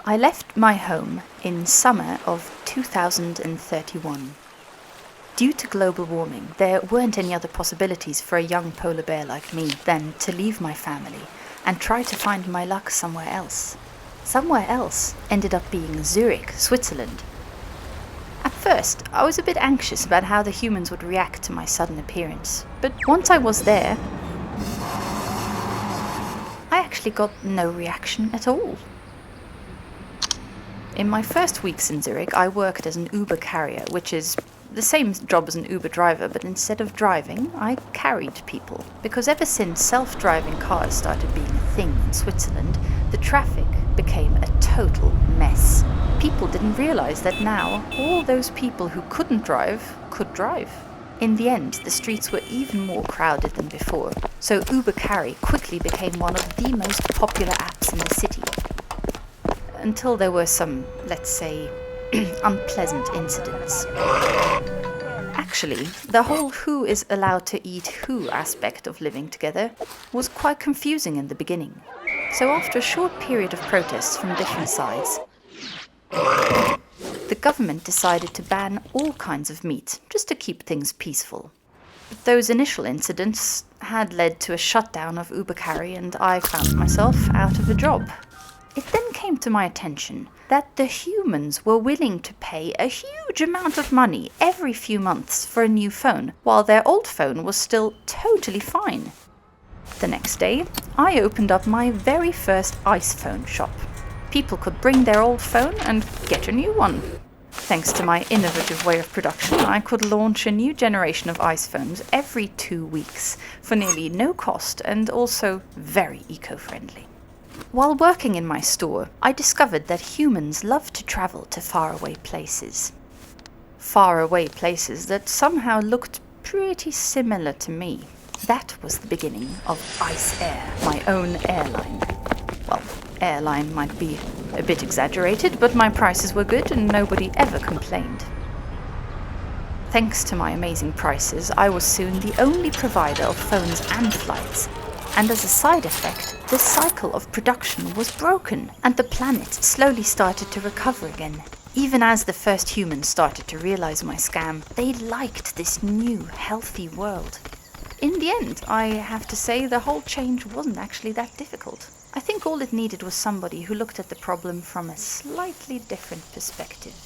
I left my home in summer of 2031. Due to global warming, there weren't any other possibilities for a young polar bear like me than to leave my family and try to find my luck somewhere else. Somewhere else ended up being Zurich, Switzerland. At first, I was a bit anxious about how the humans would react to my sudden appearance, but once I was there, I actually got no reaction at all. In my first weeks in Zurich, I worked as an Uber carrier, which is the same job as an Uber driver, but instead of driving, I carried people. Because ever since self-driving cars started being a thing in Switzerland, the traffic became a total mess. People didn't realize that now all those people who couldn't drive could drive. In the end, the streets were even more crowded than before, so Uber Carry quickly became one of the most popular apps in the city. Until there were some, let's say, unpleasant incidents. Actually, the whole who is allowed to eat who aspect of living together was quite confusing in the beginning. So after a short period of protests from different sides, the government decided to ban all kinds of meat, just to keep things peaceful. But those initial incidents had led to a shutdown of Uber Carry, and I found myself out of a job. It then came to my attention that the humans were willing to pay a huge amount of money every few months for a new phone, while their old phone was still totally fine. The next day, I opened up my very first ice phone shop. People could bring their old phone and get a new one. Thanks to my innovative way of production, I could launch a new generation of ice phones every 2 weeks for nearly no cost and also very eco-friendly. While working in my store, I discovered that humans love to travel to faraway places. Faraway places that somehow looked pretty similar to me. That was the beginning of Ice Air, my own airline. Well, airline might be a bit exaggerated, but my prices were good and nobody ever complained. Thanks to my amazing prices, I was soon the only provider of phones and flights. And as a side effect, the cycle of production was broken, and the planet slowly started to recover again. Even as the first humans started to realize my scam, they liked this new, healthy world. In the end, I have to say the whole change wasn't actually that difficult. I think all it needed was somebody who looked at the problem from a slightly different perspective.